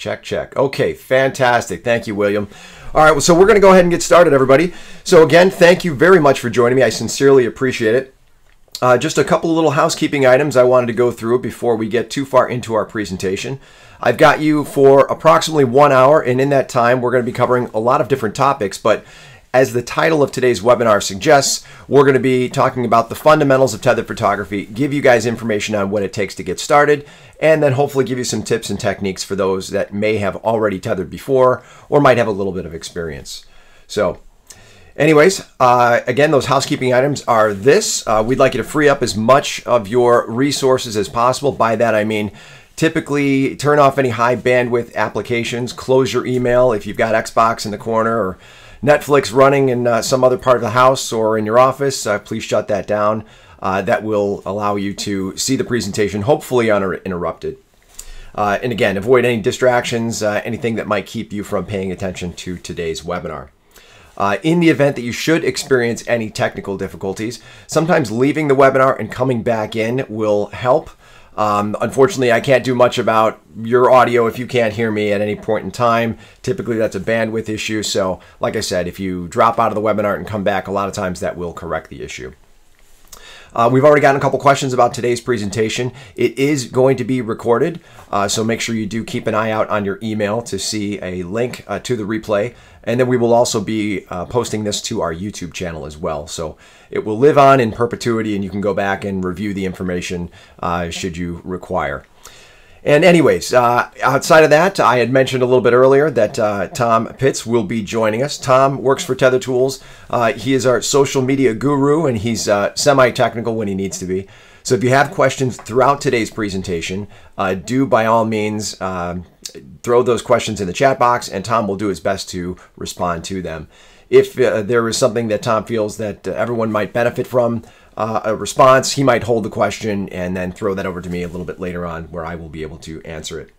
Check, check. Okay, fantastic. Thank you, William. All right, well, so we're going to go ahead and get started, everybody. So again, thank you very much for joining me. I sincerely appreciate it. Just a couple of little housekeeping items I wanted to go through before we get too far into our presentation. I've got you for approximately 1 hour, and in that time, we're going to be covering a lot of different topics, but as the title of today's webinar suggests, we're going to be talking about the fundamentals of tethered photography, give you guys information on what it takes to get started, and then hopefully give you some tips and techniques for those that may have already tethered before or might have a little bit of experience. So anyways, again, those housekeeping items are this. We'd like you to free up as much of your resources as possible. By that I mean typically turn off any high bandwidth applications, close your email if you've got Xbox in the corner or Netflix running in some other part of the house or in your office. Please shut that down. That will allow you to see the presentation hopefully uninterrupted. And again, avoid any distractions, anything that might keep you from paying attention to today's webinar. In the event that you should experience any technical difficulties, sometimes leaving the webinar and coming back in will help. Unfortunately, I can't do much about your audio if you can't hear me at any point in time. Typically, that's a bandwidth issue. So, like I said, if you drop out of the webinar and come back, a lot of times that will correct the issue. We've already gotten a couple questions about today's presentation. It is going to be recorded, so make sure you do keep an eye out on your email to see a link to the replay. And then we will also be posting this to our YouTube channel as well. So it will live on in perpetuity, and you can go back and review the information should you require. And anyways, outside of that, I had mentioned a little bit earlier that Tom Pitts will be joining us. Tom works for Tether Tools. He is our social media guru, and he's semi-technical when he needs to be. So if you have questions throughout today's presentation, do by all means throw those questions in the chat box, and Tom will do his best to respond to them. If there is something that Tom feels that everyone might benefit from, a response, he might hold the question and then throw that over to me a little bit later on where I will be able to answer it.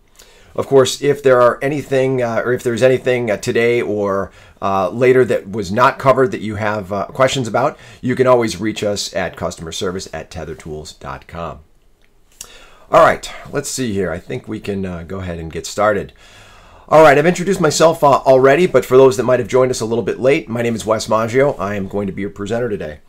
Of course, if there are anything or if there's anything today or later that was not covered that you have questions about, you can always reach us at customerservice@tethertools.com. All right, let's see here. I think we can go ahead and get started. All right, I've introduced myself already, but for those that might have joined us a little bit late, my name is Wes Maggio. I am going to be your presenter today.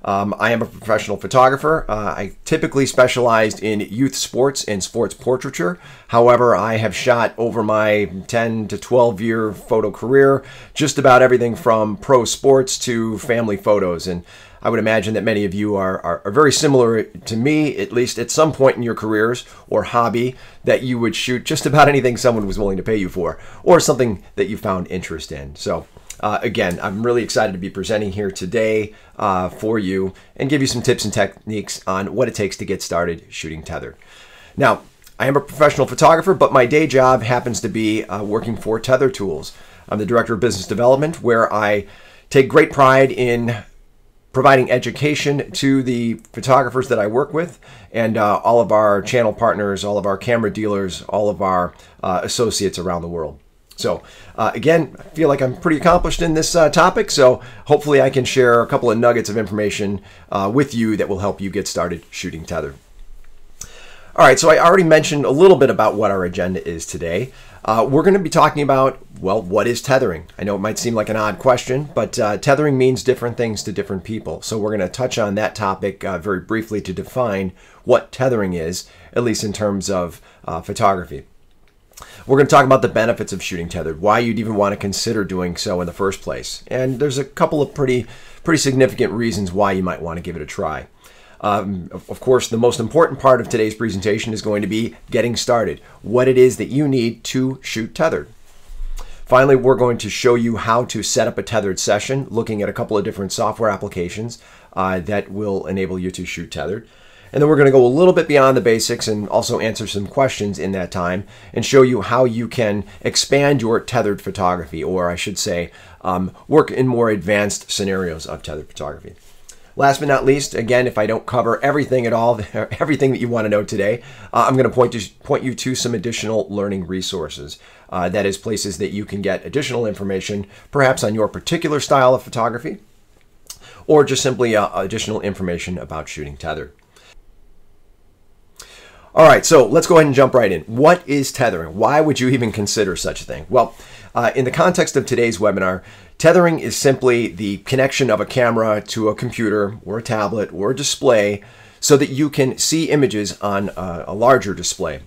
I am a professional photographer. I typically specialized in youth sports and sports portraiture. However, I have shot over my 10 to 12 year photo career just about everything from pro sports to family photos. And I would imagine that many of you are very similar to me, at least at some point in your careers or hobby, that you would shoot just about anything someone was willing to pay you for, or something that you found interest in. So again, I'm really excited to be presenting here today for you and give you some tips and techniques on what it takes to get started shooting tethered. Now, I am a professional photographer, but my day job happens to be working for Tether Tools. I'm the Director of Business Development, where I take great pride in providing education to the photographers that I work with and all of our channel partners, all of our camera dealers, all of our associates around the world. So again, I feel like I'm pretty accomplished in this topic, so hopefully I can share a couple of nuggets of information with you that will help you get started shooting tethered. All right, so I already mentioned a little bit about what our agenda is today. We're going to be talking about, well, what is tethering? I know it might seem like an odd question, but tethering means different things to different people. So we're going to touch on that topic very briefly to define what tethering is, at least in terms of photography. We're going to talk about the benefits of shooting tethered, why you'd even want to consider doing so in the first place. And there's a couple of pretty significant reasons why you might want to give it a try. Of course, the most important part of today's presentation is going to be getting started, what it is that you need to shoot tethered. Finally, we're going to show you how to set up a tethered session, looking at a couple of different software applications that will enable you to shoot tethered. And then we're going to go a little bit beyond the basics and also answer some questions in that time and show you how you can expand your tethered photography, or I should say, work in more advanced scenarios of tethered photography. Last but not least, again, if I don't cover everything at all, everything that you want to know today, I'm going to point you to some additional learning resources. That is, places that you can get additional information, perhaps on your particular style of photography, or just simply additional information about shooting tethered. All right, so let's go ahead and jump right in. What is tethering? Why would you even consider such a thing? Well, in the context of today's webinar, tethering is simply the connection of a camera to a computer or a tablet or a display so that you can see images on a larger display,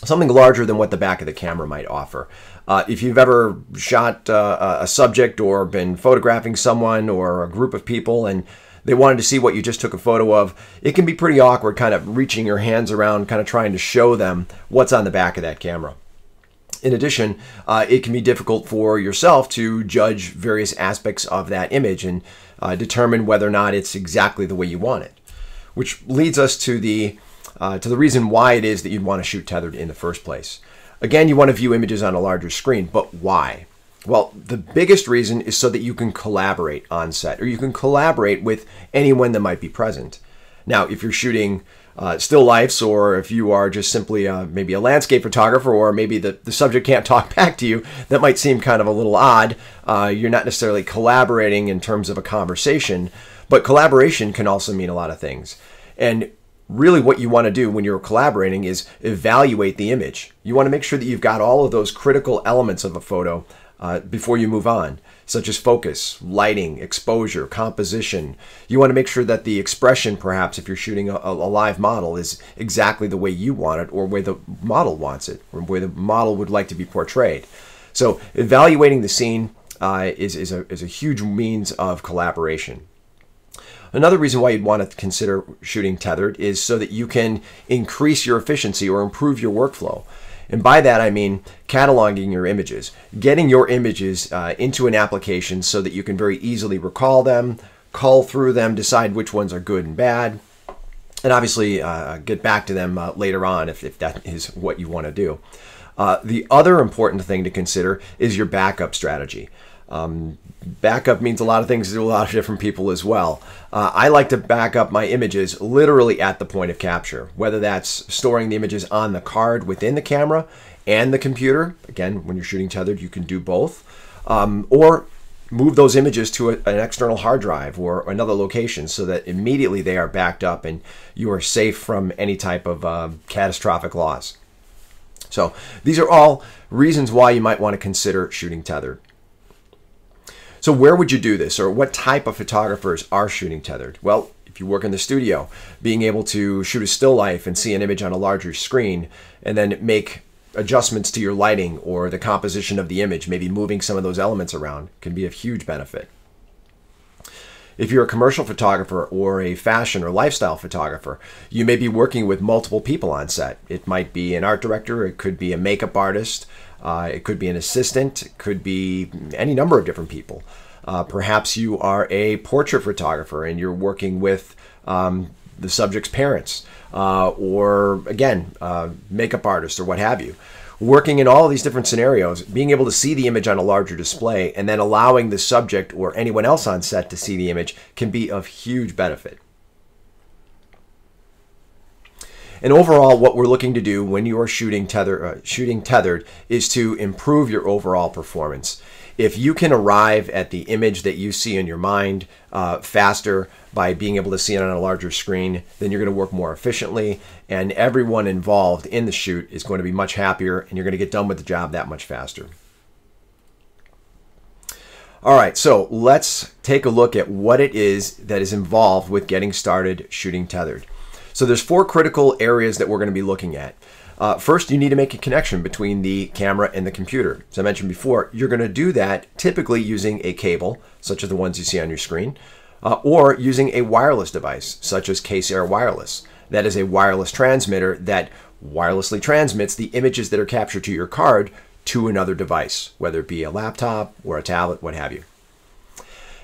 something larger than what the back of the camera might offer. If you've ever shot a subject or been photographing someone or a group of people and they wanted to see what you just took a photo of, it can be pretty awkward kind of reaching your hands around, kind of trying to show them what's on the back of that camera. In addition, it can be difficult for yourself to judge various aspects of that image and determine whether or not it's exactly the way you want it. Which leads us to the reason why it is that you'd want to shoot tethered in the first place. Again, you want to view images on a larger screen, but why? Well, the biggest reason is so that you can collaborate on set, or you can collaborate with anyone that might be present. Now, if you're shooting still lifes, or if you are just simply maybe a landscape photographer, or maybe the subject can't talk back to you, that might seem kind of a little odd. You're not necessarily collaborating in terms of a conversation, but collaboration can also mean a lot of things. And really what you want to do when you're collaborating is evaluate the image. You want to make sure that you've got all of those critical elements of a photo before you move on, such as focus, lighting, exposure, composition. You want to make sure that the expression, perhaps if you're shooting a live model, is exactly the way you want it, or the way the model wants it, or the way the model would like to be portrayed. So evaluating the scene is a huge means of collaboration. Another reason why you'd want to consider shooting tethered is so that you can increase your efficiency or improve your workflow. And by that I mean cataloging your images, getting your images into an application so that you can very easily recall them, cull through them, decide which ones are good and bad, and obviously get back to them later on if that is what you want to do. The other important thing to consider is your backup strategy. Backup means a lot of things to a lot of different people as well. I like to back up my images literally at the point of capture, whether that's storing the images on the card within the camera and the computer. Again, when you're shooting tethered, you can do both. Or move those images to an external hard drive or another location so that immediately they are backed up and you are safe from any type of catastrophic loss. So these are all reasons why you might want to consider shooting tethered. So where would you do this, or what type of photographers are shooting tethered? Well, if you work in the studio, being able to shoot a still life and see an image on a larger screen and then make adjustments to your lighting or the composition of the image, maybe moving some of those elements around, can be of huge benefit. If you're a commercial photographer or a fashion or lifestyle photographer, you may be working with multiple people on set. It might be an art director, it could be a makeup artist, it could be an assistant, it could be any number of different people. Perhaps you are a portrait photographer and you're working with the subject's parents, or again, makeup artist or what have you. Working in all of these different scenarios, being able to see the image on a larger display and then allowing the subject or anyone else on set to see the image can be of huge benefit. And overall, what we're looking to do when you are shooting tethered is to improve your overall performance. If you can arrive at the image that you see in your mind faster by being able to see it on a larger screen, then you're going to work more efficiently, and everyone involved in the shoot is going to be much happier, and you're going to get done with the job that much faster. All right, so let's take a look at what it is that is involved with getting started shooting tethered. So there's 4 critical areas that we're going to be looking at. First, you need to make a connection between the camera and the computer. As I mentioned before, you're going to do that typically using a cable, such as the ones you see on your screen, or using a wireless device, such as Case Air Wireless. That is a wireless transmitter that wirelessly transmits the images that are captured to your card to another device, whether it be a laptop or a tablet, what have you.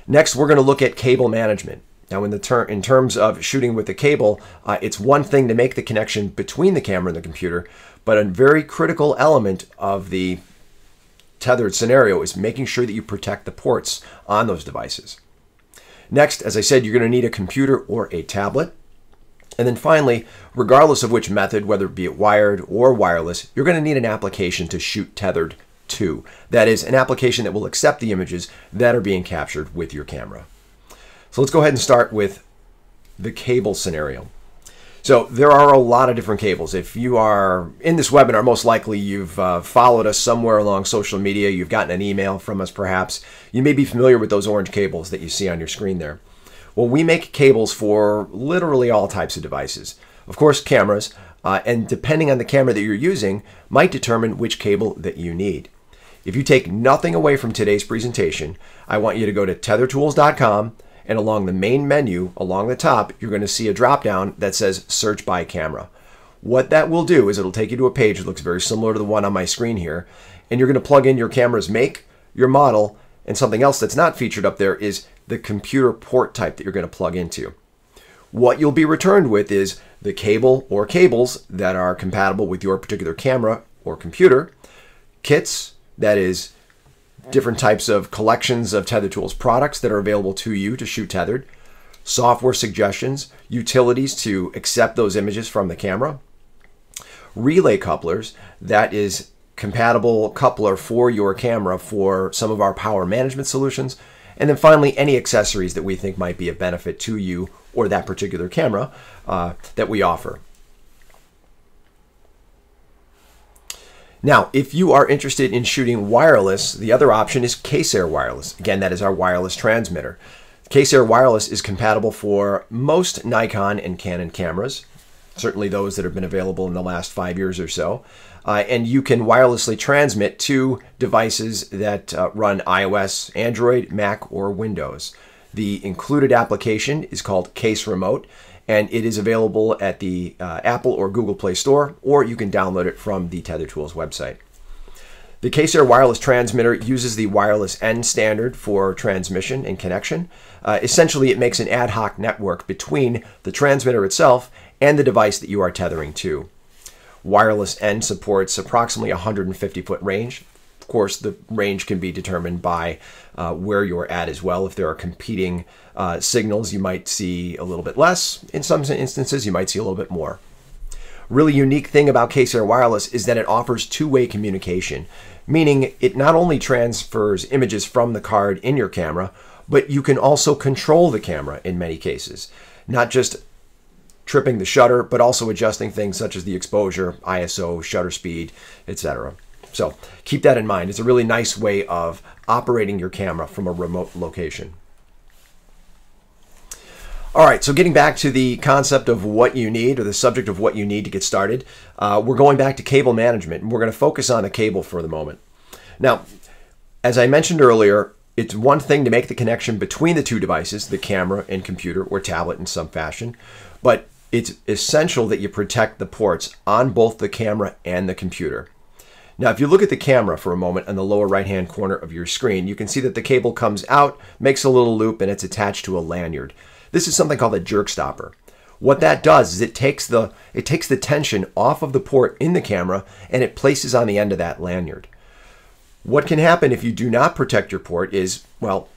Next, we're going to look at cable management. Now, in terms of shooting with the cable, it's one thing to make the connection between the camera and the computer, but a very critical element of the tethered scenario is making sure that you protect the ports on those devices. Next, as I said, you're going to need a computer or a tablet. And then finally, regardless of which method, whether it be wired or wireless, you're going to need an application to shoot tethered to. That is, an application that will accept the images that are being captured with your camera. So let's go ahead and start with the cable scenario. So there are a lot of different cables. If you are in this webinar, most likely you've followed us somewhere along social media. You've gotten an email from us perhaps. You may be familiar with those orange cables that you see on your screen there. Well, we make cables for literally all types of devices. Of course, cameras, and depending on the camera that you're using, might determine which cable that you need. If you take nothing away from today's presentation, I want you to go to TetherTools.com, and along the main menu, along the top, you're going to see a drop-down that says Search by Camera. What that will do is it'll take you to a page that looks very similar to the one on my screen here, and you're going to plug in your camera's make, your model, and something else that's not featured up there is the computer port type that you're going to plug into. What you'll be returned with is the cable or cables that are compatible with your particular camera or computer, kits, that is, different types of collections of Tether Tools products that are available to you to shoot tethered, software suggestions, utilities to accept those images from the camera, relay couplers, that is compatible coupler for your camera for some of our power management solutions, and then finally any accessories that we think might be of benefit to you or that particular camera that we offer. Now, if you are interested in shooting wireless, the other option is CaseAir Wireless. Again, that is our wireless transmitter. CaseAir Wireless is compatible for most Nikon and Canon cameras, certainly those that have been available in the last 5 years or so. And you can wirelessly transmit to devices that run iOS, Android, Mac, or Windows. The included application is called Case Remote, and it is available at the Apple or Google Play Store, or you can download it from the Tether Tools website. The CaseAir wireless transmitter uses the wireless N standard for transmission and connection. Essentially, it makes an ad hoc network between the transmitter itself and the device that you are tethering to. Wireless N supports approximately 150-foot range. Of course, the range can be determined by where you're at as well. If there are competing signals, you might see a little bit less. In some instances, you might see a little bit more. Really unique thing about CaseAir Wireless is that it offers two-way communication, meaning it not only transfers images from the card in your camera, but you can also control the camera in many cases. Not just tripping the shutter, but also adjusting things such as the exposure, ISO, shutter speed, etc. So keep that in mind. It's a really nice way of operating your camera from a remote location. All right, so getting back to the concept of what you need, or the subject of what you need to get started, we're going back to cable management, and we're going to focus on the cable for the moment. Now, as I mentioned earlier, it's one thing to make the connection between the two devices, the camera and computer or tablet in some fashion, but it's essential that you protect the ports on both the camera and the computer. Now, if you look at the camera for a moment on the lower right-hand corner of your screen, you can see that the cable comes out, makes a little loop, and it's attached to a lanyard. This is something called a jerk stopper. What that does is it takes the tension off of the port in the camera and it places on the end of that lanyard. What can happen if you do not protect your port is, well,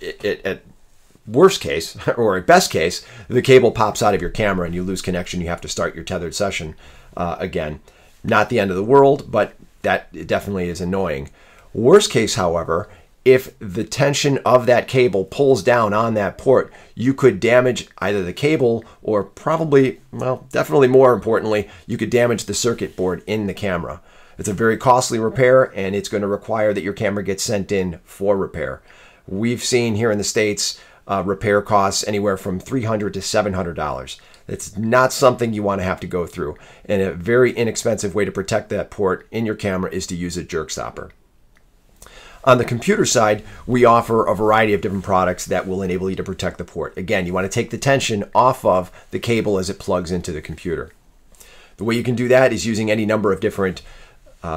at worst case, or at best case, the cable pops out of your camera and you lose connection. You have to start your tethered session again. Not the end of the world, but that definitely is annoying. Worst case, however, if the tension of that cable pulls down on that port, you could damage either the cable or probably, well, definitely more importantly, you could damage the circuit board in the camera. It's a very costly repair, and it's going to require that your camera gets sent in for repair. We've seen here in the States repair costs anywhere from $300 to $700. It's not something you want to have to go through, and a very inexpensive way to protect that port in your camera is to use a jerk stopper. On the computer side, we offer a variety of different products that will enable you to protect the port. Again, you want to take the tension off of the cable as it plugs into the computer. The way you can do that is using any number of different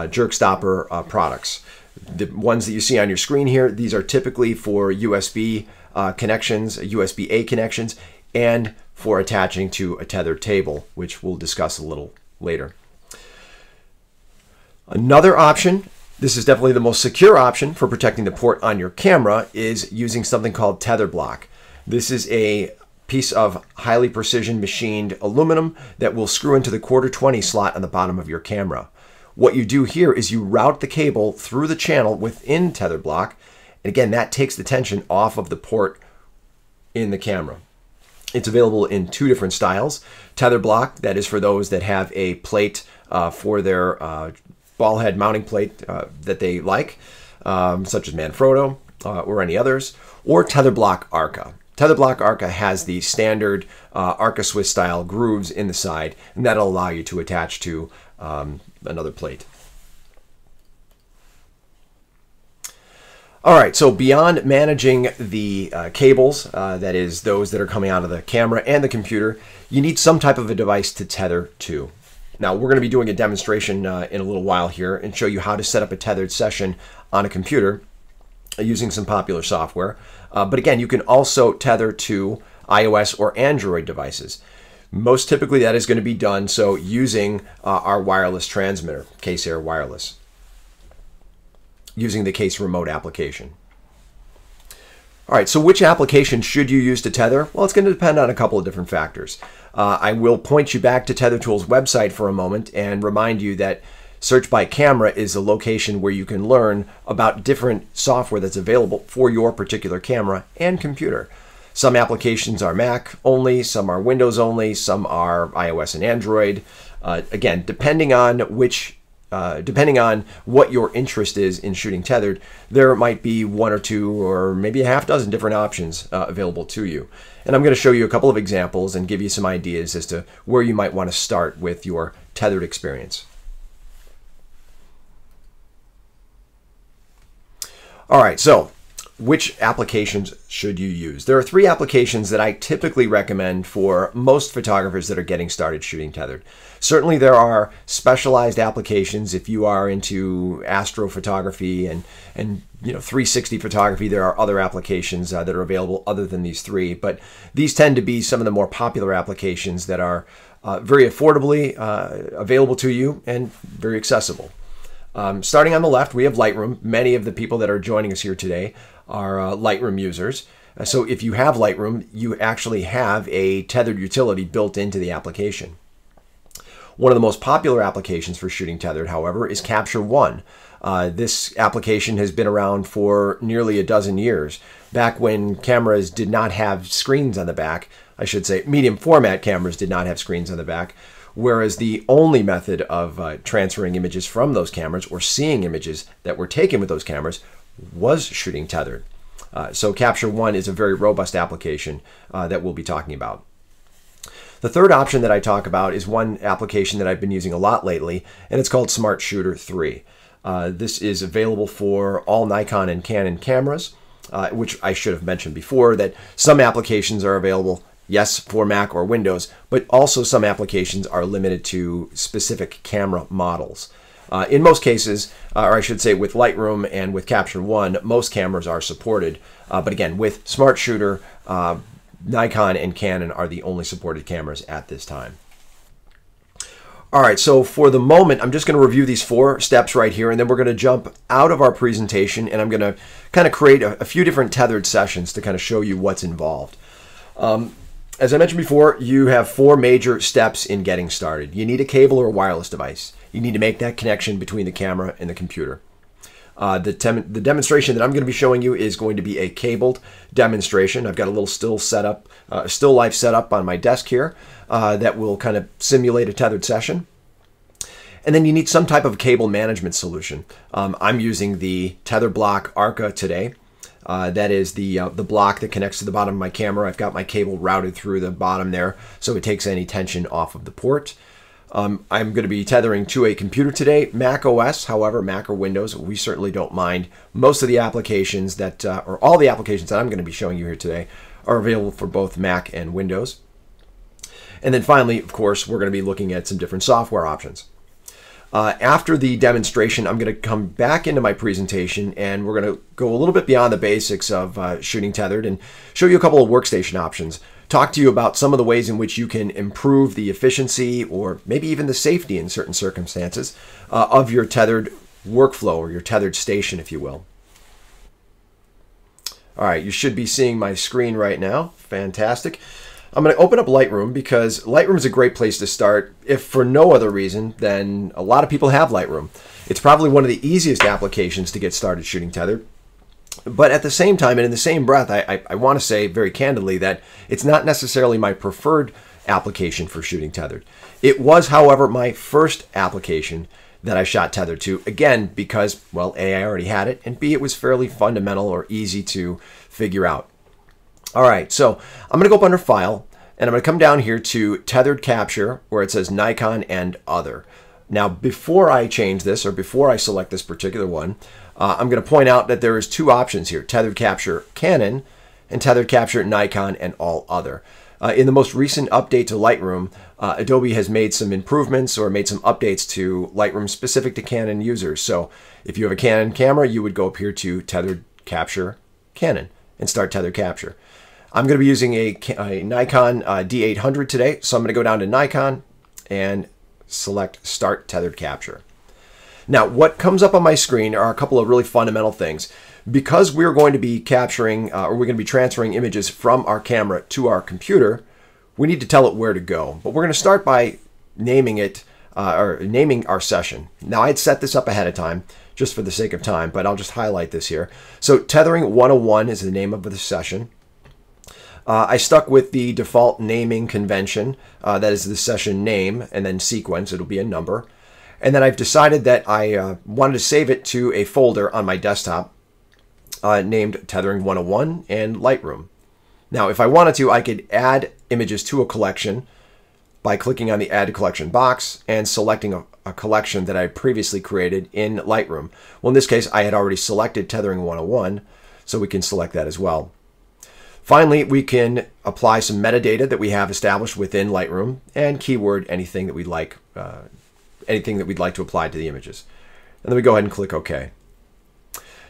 jerk stopper products. The ones that you see on your screen here, these are typically for USB connections, USB-A connections, and for attaching to a tethered table, which we'll discuss a little later. Another option, this is definitely the most secure option for protecting the port on your camera, is using something called Tether Block. This is a piece of highly precision machined aluminum that will screw into the 1/4-20 slot on the bottom of your camera. What you do here is you route the cable through the channel within Tether Block, and again, that takes the tension off of the port in the camera. It's available in 2 different styles. Tether Block, that is for those that have a plate for their ball head mounting plate that they like, such as Manfrotto or any others, or Tether Block Arca. Tether Block Arca has the standard Arca Swiss style grooves in the side, and that'll allow you to attach to another plate. All right, so beyond managing the cables, that is those that are coming out of the camera and the computer, you need some type of a device to tether to. Now, we're going to be doing a demonstration in a little while here and show you how to set up a tethered session on a computer using some popular software. But again, you can also tether to iOS or Android devices. Most typically, that is going to be done so using our wireless transmitter, Case Air Wireless, using the Case Remote application. All right, so which application should you use to tether? Well, it's going to depend on a couple of different factors. I will point you back to TetherTools website for a moment and remind you that Search by Camera is a location where you can learn about different software that's available for your particular camera and computer. Some applications are Mac only, some are Windows only, some are iOS and Android. Again, depending on what your interest is in shooting tethered, there might be 1 or 2 or maybe a half dozen different options available to you. And I'm going to show you a couple of examples and give you some ideas as to where you might want to start with your tethered experience. All right, so which applications should you use? There are 3 applications that I typically recommend for most photographers that are getting started shooting tethered. Certainly there are specialized applications if you are into astrophotography and 360 photography. There are other applications that are available other than these 3, but these tend to be some of the more popular applications that are very affordably available to you and very accessible. Starting on the left, we have Lightroom. Many of the people that are joining us here today are Lightroom users. So if you have Lightroom, you actually have a tethered utility built into the application. One of the most popular applications for shooting tethered, however, is Capture One. This application has been around for nearly a dozen years. Back when cameras did not have screens on the back, I should say medium format cameras did not have screens on the back, whereas the only method of transferring images from those cameras or seeing images that were taken with those cameras was shooting tethered. So Capture One is a very robust application that we'll be talking about. The third option that I talk about is one application that I've been using a lot lately, and it's called Smart Shooter 3. This is available for all Nikon and Canon cameras, which I should have mentioned before that some applications are available, yes, for Mac or Windows, but also some applications are limited to specific camera models. In most cases, or I should say with Lightroom and with Capture One, most cameras are supported. But again, with Smart Shooter, Nikon and Canon are the only supported cameras at this time. All right, so for the moment, I'm just going to review these 4 steps right here, and then we're going to jump out of our presentation, and I'm going to kind of create a few different tethered sessions to kind of show you what's involved. As I mentioned before, you have 4 major steps in getting started. You need a cable or a wireless device. You need to make that connection between the camera and the computer. The demonstration that I'm going to be showing you is going to be a cabled demonstration. I've got a little still life set up on my desk here that will kind of simulate a tethered session. And then you need some type of cable management solution. I'm using the Tether Block Arca today. That is the block that connects to the bottom of my camera. I've got my cable routed through the bottom there, so it takes any tension off of the port. I'm going to be tethering to a computer today, Mac OS. However, Mac or Windows, we certainly don't mind. Most of the applications that, or all the applications that I'm going to be showing you here today are available for both Mac and Windows. And then finally, of course, we're going to be looking at some different software options. After the demonstration, I'm going to come back into my presentation and we're going to go a little bit beyond the basics of shooting tethered and show you a couple of workstation options. Talk to you about some of the ways in which you can improve the efficiency or maybe even the safety in certain circumstances of your tethered workflow or your tethered station, if you will. All right, you should be seeing my screen right now. Fantastic. I'm going to open up Lightroom because Lightroom is a great place to start, if for no other reason than a lot of people have Lightroom. It's probably one of the easiest applications to get started shooting tethered. But at the same time, and in the same breath, I want to say very candidly that it's not necessarily my preferred application for shooting tethered. It was, however, my first application that I shot tethered to, again, because, well, A, I already had it, and B, it was fairly fundamental or easy to figure out. All right, so I'm going to go up under File, and I'm going to come down here to Tethered Capture, where it says Nikon and Other. Now, before I change this, or before I select this particular one, I'm going to point out that there is two options here, Tethered Capture Canon and Tethered Capture Nikon and All Other. In the most recent update to Lightroom, Adobe has made some improvements or made some updates to Lightroom specific to Canon users. So if you have a Canon camera, you would go up here to Tethered Capture Canon and start Tethered Capture. I'm going to be using a Nikon D800 today, so I'm going to go down to Nikon and select Start Tethered Capture. Now, what comes up on my screen are a couple of really fundamental things. Because we're going to be capturing, or we're going to be transferring images from our camera to our computer, we need to tell it where to go. But we're going to start by naming it, or naming our session. Now, I had set this up ahead of time, just for the sake of time, but I'll just highlight this here. So, Tethering 101 is the name of the session. I stuck with the default naming convention, that is the session name, and then sequence, it'll be a number. And then I've decided that I wanted to save it to a folder on my desktop named Tethering 101 and Lightroom. Now, if I wanted to, I could add images to a collection by clicking on the Add to Collection box and selecting a collection that I previously created in Lightroom. Well, in this case, I had already selected Tethering 101, so we can select that as well. Finally, we can apply some metadata that we have established within Lightroom and keyword anything that we'd like to apply to the images. And then we go ahead and click OK.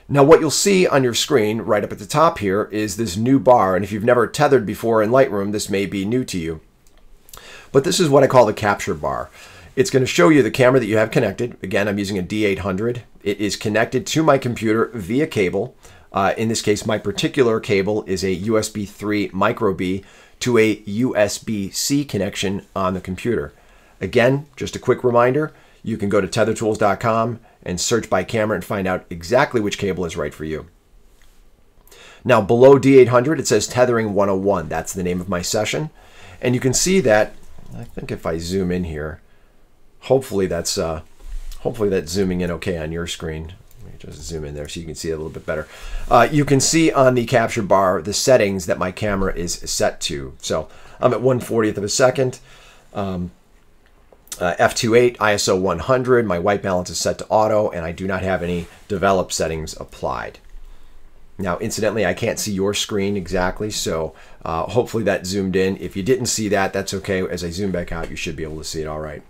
Now, what you'll see on your screen right up at the top here is this new bar. And if you've never tethered before in Lightroom, this may be new to you. But this is what I call the capture bar. It's going to show you the camera that you have connected. Again, I'm using a D800. It is connected to my computer via cable. In this case, my particular cable is a USB 3 micro B to a USB-C connection on the computer. Again, just a quick reminder, you can go to TetherTools.com and search by camera and find out exactly which cable is right for you. Now, below D800, it says Tethering 101. That's the name of my session. And you can see that, I think if I zoom in here, hopefully that's zooming in okay on your screen. Let me just zoom in there so you can see it a little bit better. You can see on the capture bar the settings that my camera is set to. So I'm at 1/40th of a second. F2.8, ISO 100, my white balance is set to auto, and I do not have any developed settings applied. Now, incidentally, I can't see your screen exactly, so hopefully that zoomed in. If you didn't see that, that's okay. As I zoom back out, you should be able to see it all right.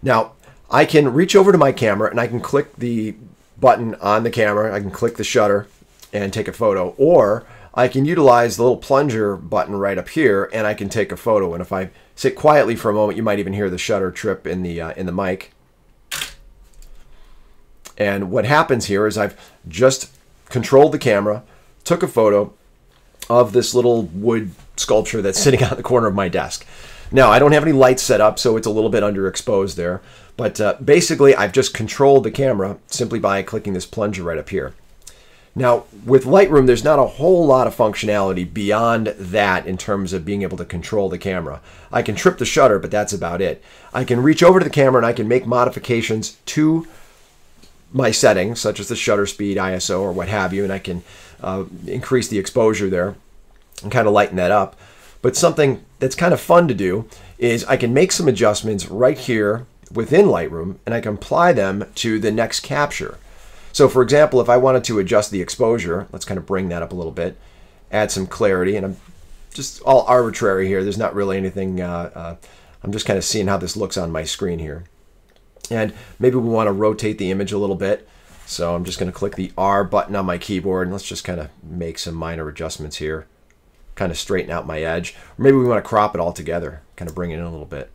Now, I can reach over to my camera, and I can click the button on the camera. I can click the shutter and take a photo, or I can utilize the little plunger button right up here, and I can take a photo. And if I sit quietly for a moment, you might even hear the shutter trip in the mic. And what happens here is I've just controlled the camera, took a photo of this little wood sculpture that's sitting on the corner of my desk. Now, I don't have any lights set up, so it's a little bit underexposed there. But basically, I've just controlled the camera simply by clicking this plunger right up here. Now, with Lightroom, there's not a whole lot of functionality beyond that in terms of being able to control the camera. I can trip the shutter, but that's about it. I can reach over to the camera and I can make modifications to my settings, such as the shutter speed, ISO, or what have you, and I can increase the exposure there and kind of lighten that up. But something that's kind of fun to do is I can make some adjustments right here within Lightroom, and I can apply them to the next capture. So for example, if I wanted to adjust the exposure, let's kind of bring that up a little bit, add some clarity, and I'm just all arbitrary here. There's not really anything, I'm just kind of seeing how this looks on my screen here. And maybe we want to rotate the image a little bit. So I'm just going to click the R button on my keyboard, and let's just kind of make some minor adjustments here, kind of straighten out my edge. Or maybe we want to crop it all together, kind of bring it in a little bit,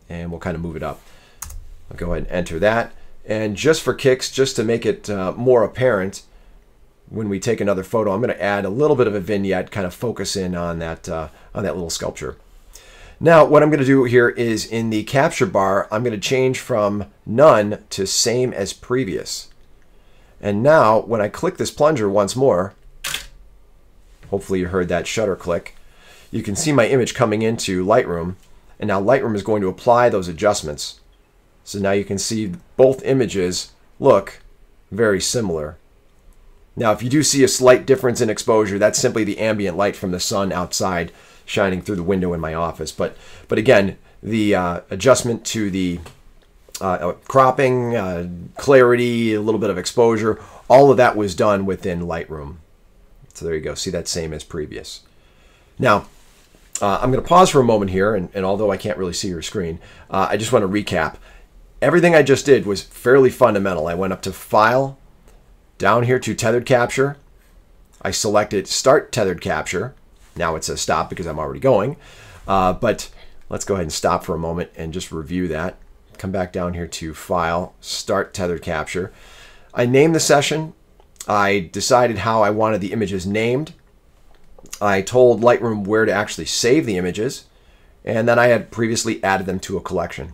and we'll kind of move it up. I'll go ahead and enter that. And just for kicks, just to make it more apparent, when we take another photo, I'm going to add a little bit of a vignette, kind of focus in on that little sculpture. Now, what I'm going to do here is in the capture bar, I'm going to change from none to same as previous. And now when I click this plunger once more, hopefully you heard that shutter click, you can see my image coming into Lightroom, and now Lightroom is going to apply those adjustments. So now you can see both images look very similar. Now if you do see a slight difference in exposure, that's simply the ambient light from the sun outside shining through the window in my office. But again, the adjustment to the cropping, clarity, a little bit of exposure, all of that was done within Lightroom. So there you go. See that same as previous. Now, I'm going to pause for a moment here, and although I can't really see your screen, I just want to recap. Everything I just did was fairly fundamental. I went up to File, down here to Tethered Capture. I selected Start Tethered Capture. Now it says stop because I'm already going. But let's go ahead and stop for a moment and just review that. Come back down here to File, Start Tethered Capture. I named the session. I decided how I wanted the images named. I told Lightroom where to actually save the images. And then I had previously added them to a collection.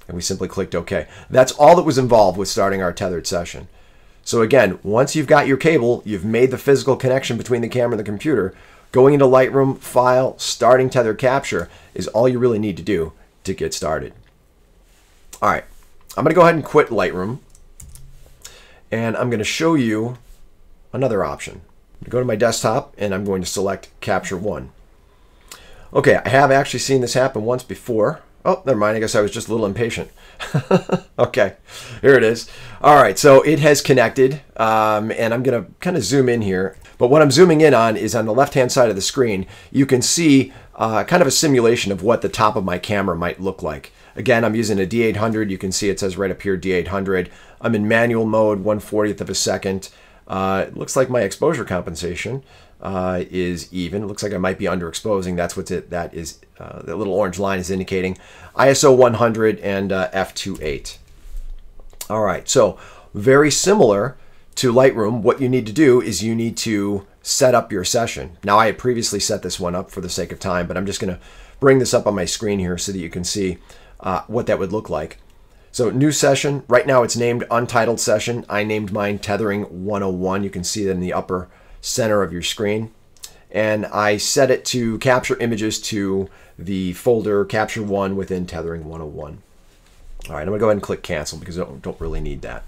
And we simply clicked OK. That's all that was involved with starting our tethered session. So again, once you've got your cable, you've made the physical connection between the camera and the computer, going into Lightroom, File, starting Tethered Capture is all you really need to do to get started. All right, I'm going to go ahead and quit Lightroom, and I'm going to show you another option. I'm going to go to my desktop, and I'm going to select Capture One. Okay, I have actually seen this happen once before. Oh, never mind. I guess I was just a little impatient. Okay, here it is. All right, so it has connected, and I'm going to kind of zoom in here. But what I'm zooming in on is on the left-hand side of the screen, you can see kind of a simulation of what the top of my camera might look like. Again, I'm using a D800. You can see it says right up here D800. I'm in manual mode, 1/40th of a second. It looks like my exposure compensation is even. It looks like I might be underexposing. That's what that is. The little orange line is indicating. ISO 100 and f2.8. All right, so very similar to Lightroom. What you need to do is you need to set up your session. Now, I had previously set this one up for the sake of time, but I'm just going to bring this up on my screen here so that you can see what that would look like. So new session. Right now it's named Untitled Session. I named mine Tethering 101. You can see that in the upper center of your screen. And I set it to capture images to the folder Capture One within Tethering 101. All right, I'm going to go ahead and click Cancel because I don't really need that.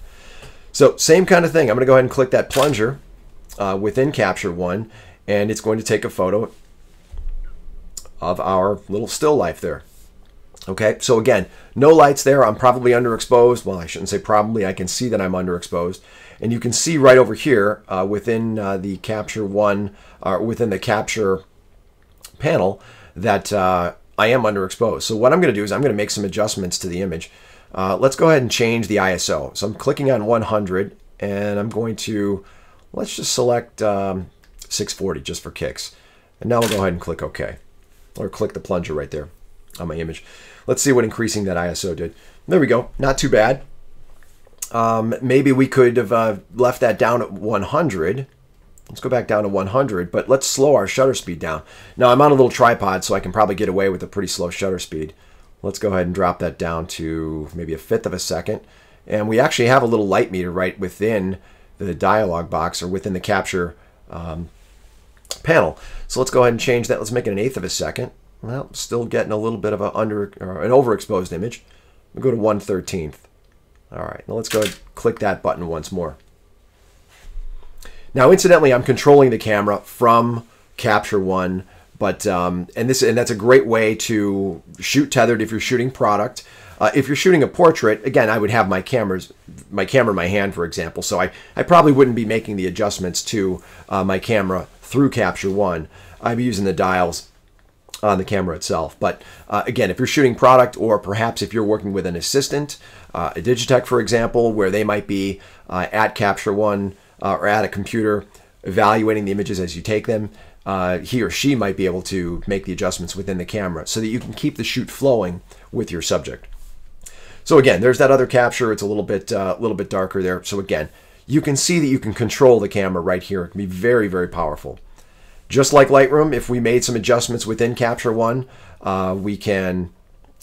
So same kind of thing. I'm going to go ahead and click that plunger within Capture One, and it's going to take a photo of our little still life there. Okay, so again, no lights there. I'm probably underexposed. Well, I shouldn't say probably. I can see that I'm underexposed. And you can see right over here within the Capture One, within the Capture panel, that I am underexposed. So what I'm going to do is I'm going to make some adjustments to the image. Let's go ahead and change the ISO. So I'm clicking on 100, and I'm going to, let's just select 640 just for kicks. And now we'll go ahead and click OK. Or click the plunger right there on my image. Let's see what increasing that ISO did. There we go. Not too bad. Maybe we could have left that down at 100. Let's go back down to 100, but let's slow our shutter speed down. Now, I'm on a little tripod, so I can probably get away with a pretty slow shutter speed. Let's go ahead and drop that down to maybe 1/5 of a second. And we actually have a little light meter right within the dialog box or within the capture panel. So let's go ahead and change that. Let's make it 1/8 of a second. Well, still getting a little bit of an overexposed image. We'll go to 1/13. All right, now let's go ahead and click that button once more. Now, incidentally, I'm controlling the camera from Capture One, but and that's a great way to shoot tethered if you're shooting product. If you're shooting a portrait, again, I would have my camera in my hand, for example. So I probably wouldn't be making the adjustments to my camera through Capture One. I'd be using the dials on the camera itself. But again, if you're shooting product, or perhaps if you're working with an assistant, a Digitech, for example, where they might be at Capture One or at a computer evaluating the images as you take them, he or she might be able to make the adjustments within the camera so that you can keep the shoot flowing with your subject. So again, there's that other capture. It's a little bit darker there. So again, you can see that you can control the camera right here. It can be very, very powerful. Just like Lightroom, if we made some adjustments within Capture One, we can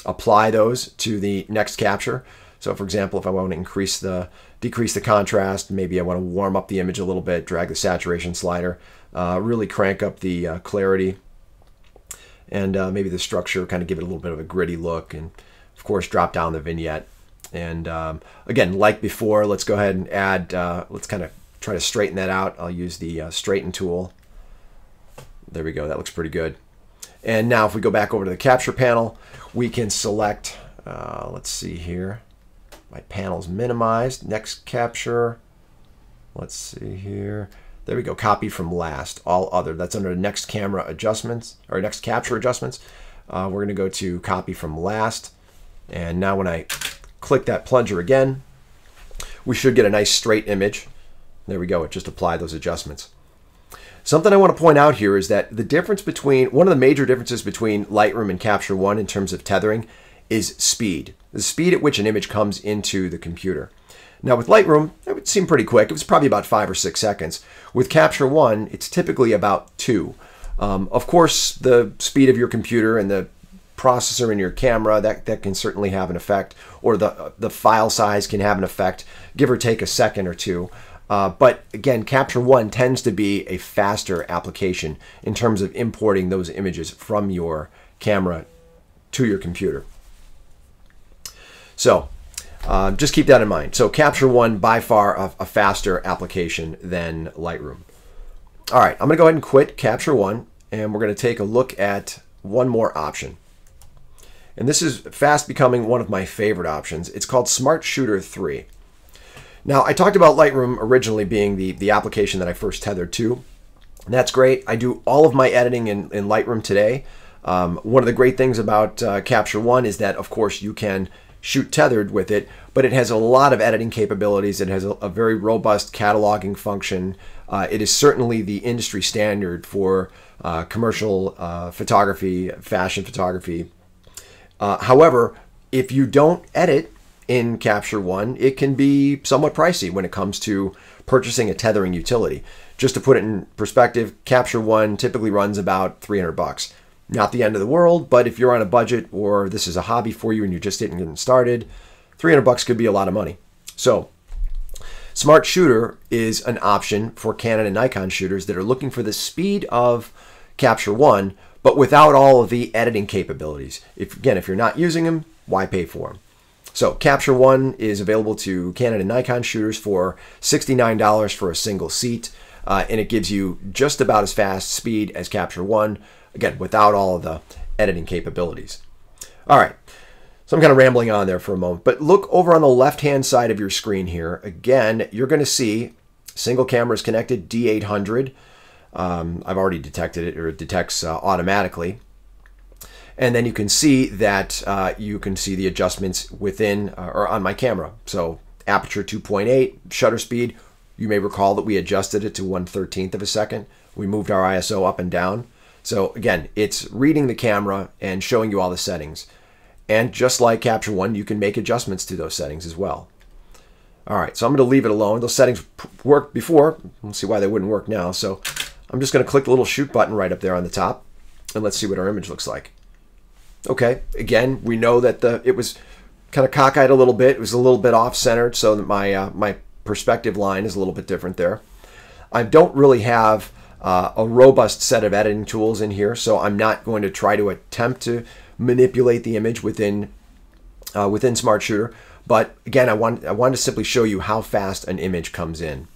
apply those to the next capture. So for example, if I want to decrease the contrast, maybe I want to warm up the image a little bit, drag the saturation slider, really crank up the clarity, and maybe the structure, kind of give it a little bit of a gritty look, and of course drop down the vignette. And again, like before, let's go ahead and add, let's kind of try to straighten that out. I'll use the straighten tool. There we go, that looks pretty good. And now if we go back over to the capture panel, we can select, let's see here, my panel's minimized, next capture, let's see here, there we go, copy from last, all other, that's under next camera adjustments, or next capture adjustments. We're going to go to copy from last, and now when I click that plunger again, we should get a nice straight image. There we go, it just applied those adjustments. Something I want to point out here is that the difference between, one of the major differences between Lightroom and Capture One in terms of tethering is speed. The speed at which an image comes into the computer. Now with Lightroom, it would seem pretty quick. It was probably about 5 or 6 seconds. With Capture One, it's typically about 2. Of course, the speed of your computer and the processor in your camera, that can certainly have an effect, or the file size can have an effect, give or take a second or two. But again, Capture One tends to be a faster application in terms of importing those images from your camera to your computer. So just keep that in mind. So Capture One, by far a faster application than Lightroom. All right, I'm going to go ahead and quit Capture One, and we're going to take a look at one more option. And this is fast becoming one of my favorite options. It's called Smart Shooter 3. Now, I talked about Lightroom originally being the application that I first tethered to. And that's great. I do all of my editing in Lightroom today. One of the great things about Capture One is that, of course, you can shoot tethered with it, but it has a lot of editing capabilities. It has a very robust cataloging function. It is certainly the industry standard for commercial photography, fashion photography. However, if you don't edit in Capture One, it can be somewhat pricey when it comes to purchasing a tethering utility. Just to put it in perspective, Capture One typically runs about $300. Not the end of the world, but if you're on a budget or this is a hobby for you and you're just getting started, $300 could be a lot of money. So Smart Shooter is an option for Canon and Nikon shooters that are looking for the speed of Capture One, but without all of the editing capabilities. If you're not using them, why pay for them? So Capture One is available to Canon and Nikon shooters for $69 for a single seat, and it gives you just about as fast speed as Capture One, again, without all of the editing capabilities. All right, so I'm kind of rambling on there for a moment, but look over on the left-hand side of your screen here. Again, you're going to see single camera is connected, D800. I've already detected it, or it detects automatically. And then you can see that you can see the adjustments within or on my camera. So aperture 2.8, shutter speed. You may recall that we adjusted it to 1/13 of a second. We moved our ISO up and down. So again, it's reading the camera and showing you all the settings. And just like Capture One, you can make adjustments to those settings as well. All right, so I'm going to leave it alone. Those settings worked before. We'll see why they wouldn't work now. So I'm just going to click the little shoot button right up there on the top, and let's see what our image looks like. Okay, again, we know that it was kind of cockeyed a little bit. It was a little bit off-centered, so that my perspective line is a little bit different there. I don't really have a robust set of editing tools in here, so I'm not going to try to attempt to manipulate the image within Smart Shooter. But again, I want to simply show you how fast an image comes in.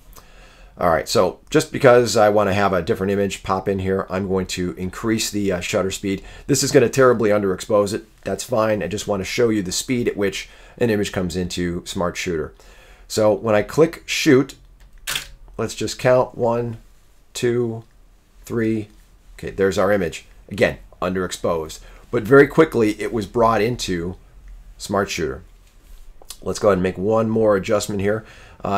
All right, so just because I want to have a different image pop in here, I'm going to increase the shutter speed. This is going to terribly underexpose it. That's fine. I just want to show you the speed at which an image comes into Smart Shooter. So when I click shoot, let's just count 1, 2, 3. Okay, there's our image. Again, underexposed. But very quickly, it was brought into Smart Shooter. Let's go ahead and make one more adjustment here.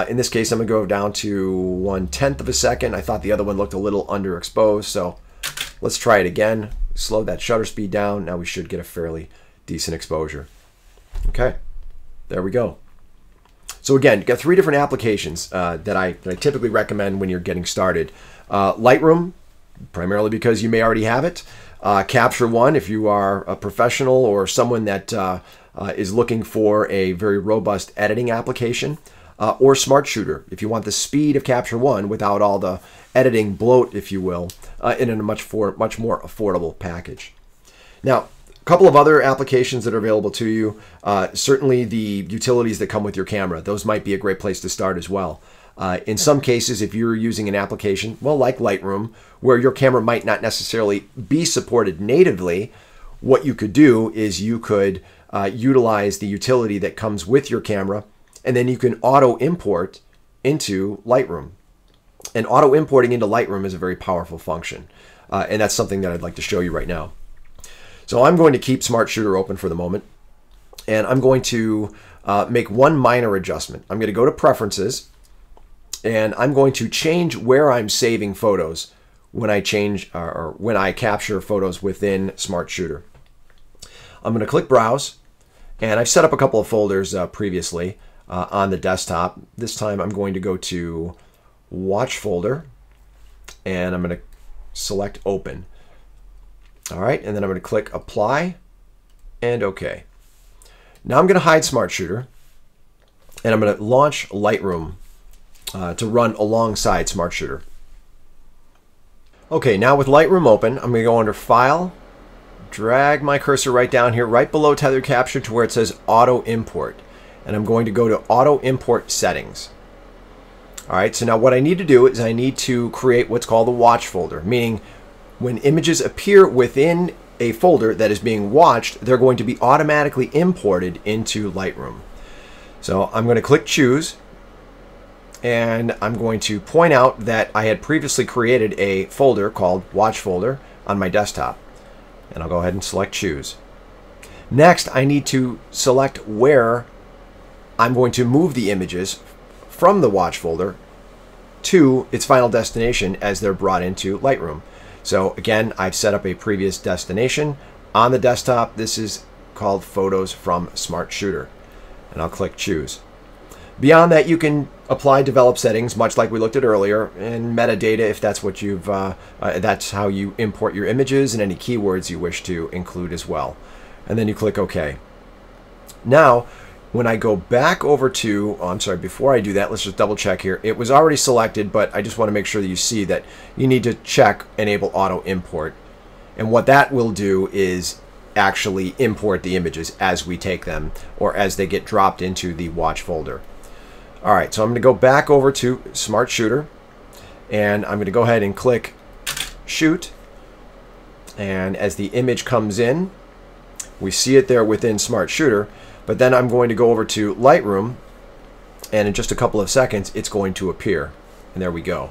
In this case, I'm going to go down to 1/10 of a second. I thought the other one looked a little underexposed, so let's try it again. Slow that shutter speed down. Now we should get a fairly decent exposure. Okay, there we go. So again, you've got 3 different applications that I typically recommend when you're getting started. Lightroom, primarily because you may already have it. Capture One if you are a professional or someone that is looking for a very robust editing application, or Smart Shooter if you want the speed of Capture One without all the editing bloat, if you will, in a much more affordable package. Now, a couple of other applications that are available to you. Certainly the utilities that come with your camera. Those might be a great place to start as well. In some cases, if you're using an application, well, like Lightroom, where your camera might not necessarily be supported natively, what you could do is you could utilize the utility that comes with your camera, and then you can auto import into Lightroom. And auto importing into Lightroom is a very powerful function. And that's something that I'd like to show you right now. So I'm going to keep Smart Shooter open for the moment. And I'm going to make one minor adjustment. I'm going to go to Preferences. And I'm going to change where I'm saving photos when I when I capture photos within Smart Shooter. I'm going to click Browse. And I've set up a couple of folders previously on the desktop. This time I'm going to go to Watch folder, and I'm going to select Open. All right, and then I'm going to click Apply and OK. Now I'm going to hide Smart Shooter, and I'm going to launch Lightroom to run alongside Smart Shooter. Okay, now with Lightroom open, I'm going to go under File, drag my cursor right down here, right below Tether Capture to where it says Auto Import, and I'm going to go to Auto Import Settings. All right, so now what I need to do is I need to create what's called a watch folder, meaning when images appear within a folder that is being watched, they're going to be automatically imported into Lightroom. So I'm going to click Choose, and I'm going to point out that I had previously created a folder called Watch Folder on my desktop. And I'll go ahead and select Choose. Next, I need to select where I'm going to move the images from the watch folder to its final destination as they're brought into Lightroom. So again, I've set up a previous destination on the desktop. This is called Photos from Smart Shooter, and I'll click Choose. Beyond that, you can apply develop settings, much like we looked at earlier, and metadata if that's what you've that's how you import your images, and any keywords you wish to include as well. And then you click OK. Now, when I go back over to, before I do that, let's just double check here. It was already selected, but I just want to make sure that you see that you need to check Enable Auto Import. And what that will do is actually import the images as we take them or as they get dropped into the watch folder. All right, so I'm going to go back over to Smart Shooter, and I'm going to go ahead and click Shoot. And as the image comes in, we see it there within Smart Shooter. But then I'm going to go over to Lightroom, and in just a couple of seconds, it's going to appear. And there we go.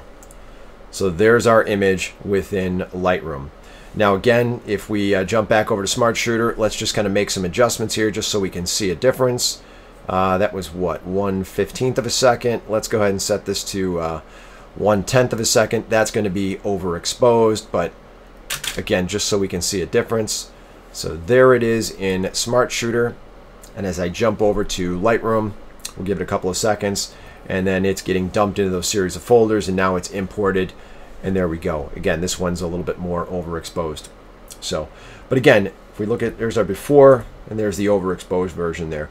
So there's our image within Lightroom. Now again, if we jump back over to Smart Shooter, let's just kind of make some adjustments here just so we can see a difference. That was what, 1/15 of a second. Let's go ahead and set this to 1/10 of a second. That's going to be overexposed, but again, just so we can see a difference. So there it is in Smart Shooter. And as I jump over to Lightroom, we'll give it a couple of seconds, and then it's getting dumped into those series of folders, and now it's imported, and there we go. Again, this one's a little bit more overexposed. So, but again, if we look at, there's our before, and there's the overexposed version there.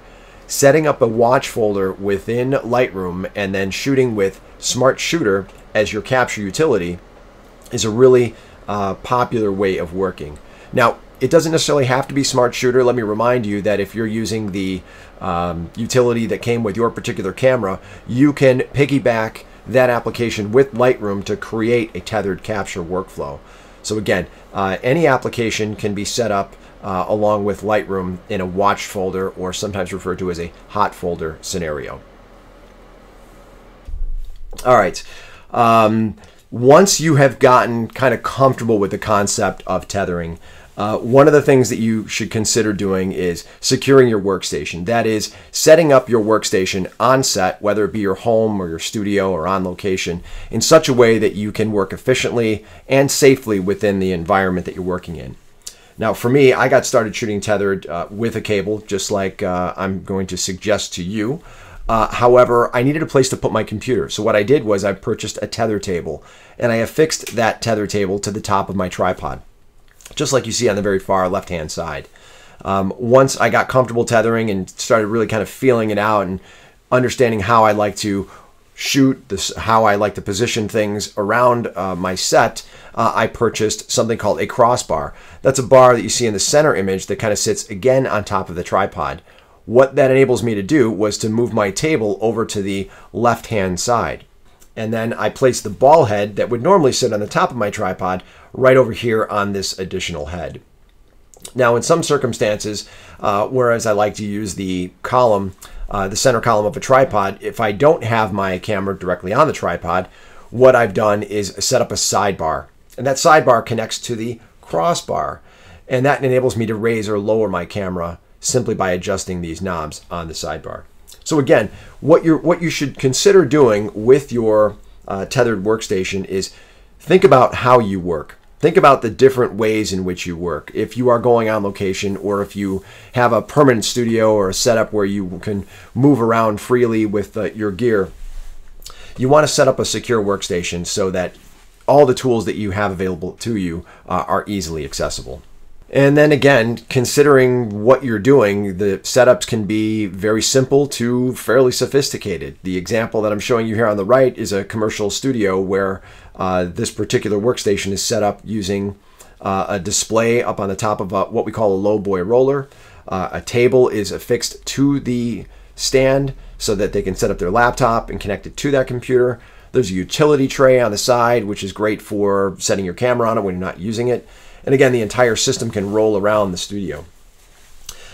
Setting up a watch folder within Lightroom and then shooting with Smart Shooter as your capture utility is a really popular way of working. Now, it doesn't necessarily have to be Smart Shooter. Let me remind you that if you're using the utility that came with your particular camera, you can piggyback that application with Lightroom to create a tethered capture workflow. So again, any application can be set up along with Lightroom in a watch folder, or sometimes referred to as a hot folder scenario. All right. Once you have gotten kind of comfortable with the concept of tethering, one of the things that you should consider doing is securing your workstation. That is, setting up your workstation on set, whether it be your home or your studio or on location, in such a way that you can work efficiently and safely within the environment that you're working in. Now, for me, I got started shooting tethered with a cable, just like I'm going to suggest to you. However, I needed a place to put my computer. So what I did was I purchased a tether table, and I affixed that tether table to the top of my tripod. just like you see on the very far left-hand side. Once I got comfortable tethering and started really kind of feeling it out and understanding how I like to shoot, how I like to position things around my set, I purchased something called a crossbar. That's a bar that you see in the center image that kind of sits again on top of the tripod. What that enables me to do was to move my table over to the left-hand side. And then I place the ball head that would normally sit on the top of my tripod right over here on this additional head. Now, in some circumstances, whereas I like to use the column, the center column of a tripod, if I don't have my camera directly on the tripod, what I've done is set up a sidebar. And that sidebar connects to the crossbar. And that enables me to raise or lower my camera simply by adjusting these knobs on the sidebar. So again, what you should consider doing with your tethered workstation is think about how you work. Think about the different ways in which you work. If you are going on location, or if you have a permanent studio or a setup where you can move around freely with your gear, you want to set up a secure workstation so that all the tools that you have available to you are easily accessible. And then again, considering what you're doing, the setups can be very simple to fairly sophisticated. The example that I'm showing you here on the right is a commercial studio where this particular workstation is set up using a display up on the top of what we call a low boy roller. A table is affixed to the stand so that they can set up their laptop and connect it to that computer. There's a utility tray on the side, which is great for setting your camera on it when you're not using it. And again, the entire system can roll around the studio.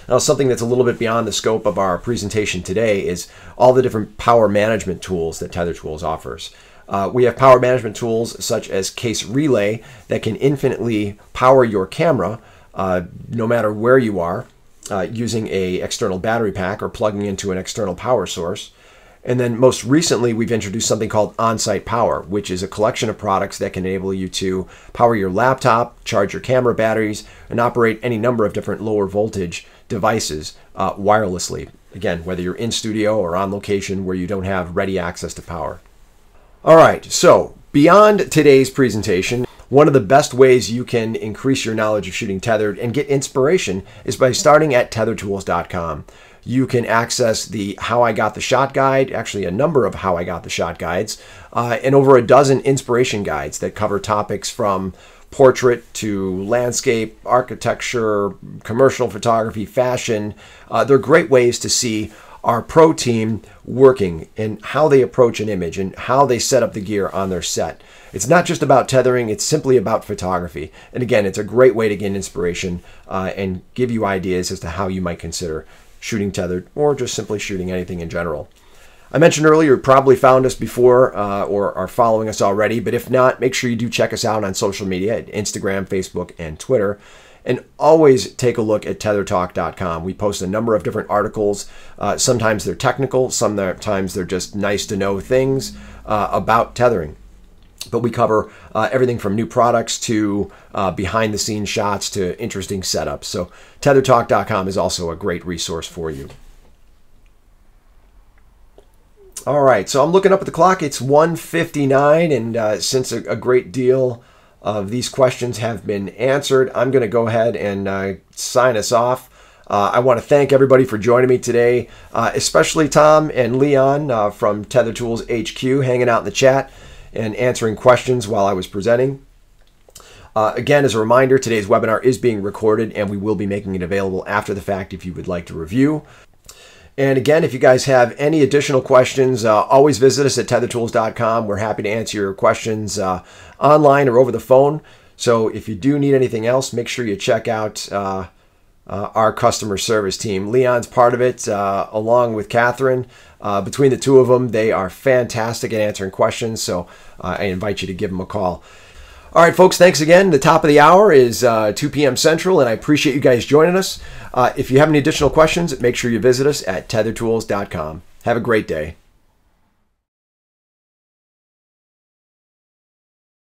Now, something that's a little bit beyond the scope of our presentation today is all the different power management tools that Tether Tools offers. We have power management tools such as Case Relay that can infinitely power your camera no matter where you are using an external battery pack or plugging into an external power source. And then most recently, we've introduced something called On-Site Power, which is a collection of products that can enable you to power your laptop, charge your camera batteries, and operate any number of different lower voltage devices wirelessly. Again, whether you're in studio or on location where you don't have ready access to power. All right, so beyond today's presentation, one of the best ways you can increase your knowledge of shooting tethered and get inspiration is by starting at TetherTools.com. You can access the How I Got the Shot guide, actually a number of How I Got the Shot guides, and over a dozen inspiration guides that cover topics from portrait to landscape, architecture, commercial photography, fashion. They're great ways to see our pro team working and how they approach an image and how they set up the gear on their set. It's not just about tethering, it's simply about photography. And again, it's a great way to gain inspiration and give you ideas as to how you might consider shooting tethered, or just simply shooting anything in general. I mentioned earlier, you probably found us before or are following us already, but if not, make sure you do check us out on social media at Instagram, Facebook, and Twitter. And always take a look at TetherTalk.com. We post a number of different articles. Sometimes they're technical, sometimes they're just nice to know things about tethering. But we cover everything from new products to behind the scenes shots to interesting setups. So TetherTalk.com is also a great resource for you. All right, so I'm looking up at the clock. It's 1:59, and since a great deal of these questions have been answered, I'm going to go ahead and sign us off. I want to thank everybody for joining me today, especially Tom and Leon from Tether Tools HQ, hanging out in the chat and answering questions while I was presenting. Again, as a reminder, today's webinar is being recorded and we will be making it available after the fact if you would like to review. And again, if you guys have any additional questions, always visit us at TetherTools.com. We're happy to answer your questions online or over the phone. So if you do need anything else, make sure you check out our customer service team. Leon's part of it, along with Catherine. Between the two of them, they are fantastic at answering questions, so I invite you to give them a call. All right, folks, thanks again. The top of the hour is 2 p.m. Central, and I appreciate you guys joining us. If you have any additional questions, make sure you visit us at TetherTools.com. Have a great day.